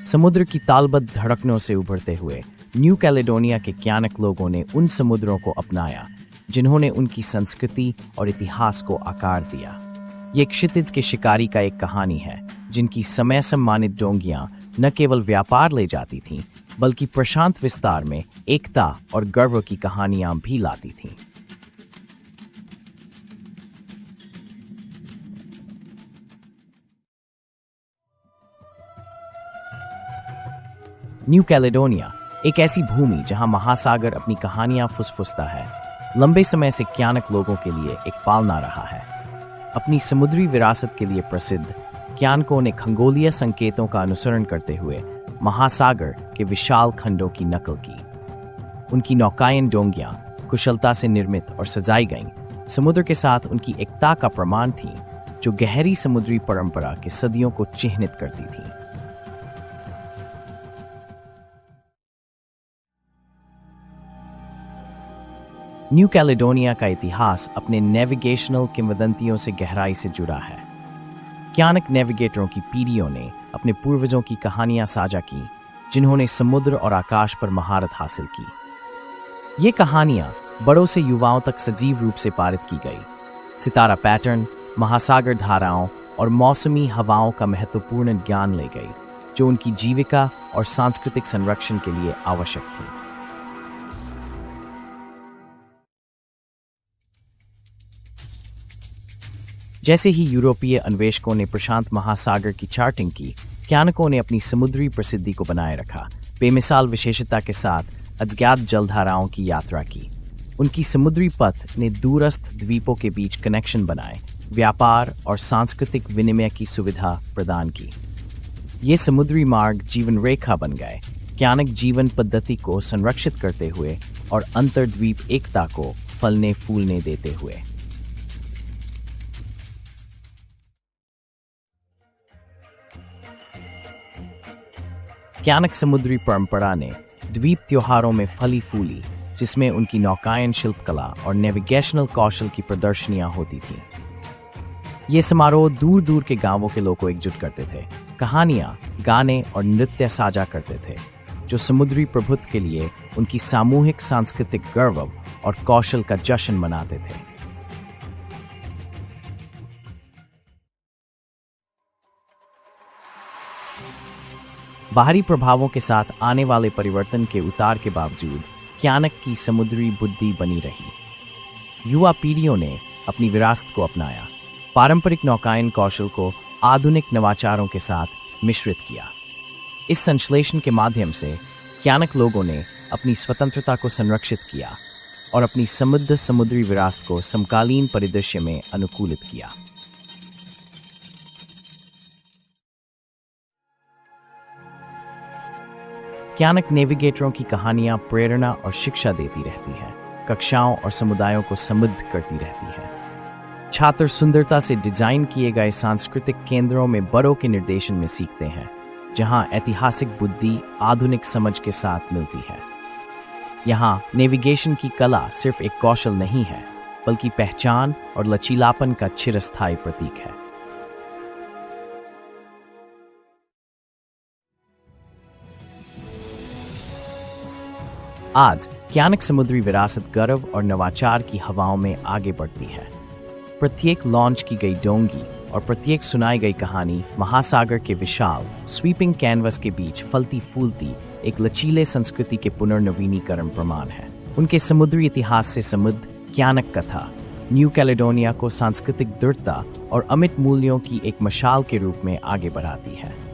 समुद्र की तालबद्ध धड़कनों से उभरते हुए न्यू कैलेडोनिया के क्यानक लोगों ने उन समुद्रों को अपनाया जिन्होंने उनकी संस्कृति और इतिहास को आकार दिया। ये क्षितिज के शिकारी का एक कहानी है जिनकी समय सम्मानित डोंगियां न केवल व्यापार ले जाती थीं बल्कि प्रशांत विस्तार में एकता और गर्व की कहानियां भी लाती थीं। न्यू कैलेडोनिया एक ऐसी भूमि जहां महासागर अपनी कहानियां फुसफुसता है, लंबे समय से क्यानक लोगों के लिए एक पालना रहा है। अपनी समुद्री विरासत के लिए प्रसिद्ध, क्यानकों ने खगोलीय संकेतों का अनुसरण करते हुए महासागर के विशाल खंडों की नकल की। उनकी नौकायन डोंगियां कुशलता से निर्मित और सजाई गईं, समुद्र के साथ उनकी एकता का प्रमाण थी, जो गहरी समुद्री परंपरा के सदियों को चिह्नित करती थी। न्यू कैलेडोनिया का इतिहास अपने नेविगेशनल किंवदंतियों से गहराई से जुड़ा है। क्यानक नेविगेटरों की पीढ़ियों ने अपने पूर्वजों की कहानियां साझा की, जिन्होंने समुद्र और आकाश पर महारत हासिल की। ये कहानियां बड़ों से युवाओं तक सजीव रूप से पारित की गई। सितारा पैटर्न, महासागर धाराओं और मौसमी हवाओं का महत्वपूर्ण ज्ञान ले गई, जो उनकी जीविका और सांस्कृतिक संरक्षण के लिए आवश्यक थी। जैसे ही यूरोपीय अन्वेषकों ने प्रशांत महासागर की चार्टिंग की, क्यानकों ने अपनी समुद्री प्रसिद्धि को बनाए रखा, बेमिसाल विशेषता के साथ अज्ञात जलधाराओं की यात्रा की। उनकी समुद्री पथ ने दूरस्थ द्वीपों के बीच कनेक्शन बनाए, व्यापार और सांस्कृतिक विनिमय की सुविधा प्रदान की। ये समुद्री मार्ग जीवन रेखा बन गए, क्यानक जीवन पद्धति को संरक्षित करते हुए और अंतर्द्वीप एकता को फलने फूलने देते हुए। क्यानक समुद्री परंपरा ने द्वीप त्योहारों में फली फूली, जिसमें उनकी नौकायन शिल्पकला और नेविगेशनल कौशल की प्रदर्शनियां होती थीं। ये समारोह दूर दूर के गांवों के लोगों को एकजुट करते थे, कहानियां, गाने और नृत्य साझा करते थे, जो समुद्री प्रभुत्व के लिए उनकी सामूहिक सांस्कृतिक गर्व और कौशल का जश्न मनाते थे। बाहरी प्रभावों के साथ आने वाले परिवर्तन के उतार के बावजूद क्यानक की समुद्री बुद्धि बनी रही। युवा पीढ़ियों ने अपनी विरासत को अपनाया, पारंपरिक नौकायन कौशल को आधुनिक नवाचारों के साथ मिश्रित किया। इस संश्लेषण के माध्यम से क्यानक लोगों ने अपनी स्वतंत्रता को संरक्षित किया और अपनी समृद्ध समुद्री विरासत को समकालीन परिदृश्य में अनुकूलित किया। क्यानक नेविगेटरों की कहानियां प्रेरणा और शिक्षा देती रहती हैं, कक्षाओं और समुदायों को समृद्ध करती रहती हैं। छात्र सुंदरता से डिजाइन किए गए सांस्कृतिक केंद्रों में बड़ों के निर्देशन में सीखते हैं, जहां ऐतिहासिक बुद्धि आधुनिक समझ के साथ मिलती है। यहाँ नेविगेशन की कला सिर्फ एक कौशल नहीं है, बल्कि पहचान और लचीलापन का चिरस्थायी प्रतीक है। आज क्यानक समुद्री विरासत गर्व और नवाचार की हवाओं में आगे बढ़ती है। प्रत्येक लॉन्च की गई डोंगी और प्रत्येक सुनाई गई कहानी महासागर के विशाल स्वीपिंग कैनवस के बीच फलती फूलती एक लचीले संस्कृति के पुनर्नवीनीकरण प्रमाण है। उनके समुद्री इतिहास से समृद्ध क्यानक कथा न्यू कैलेडोनिया को सांस्कृतिक दृढ़ता और अमिट मूल्यों की एक मशाल के रूप में आगे बढ़ाती है।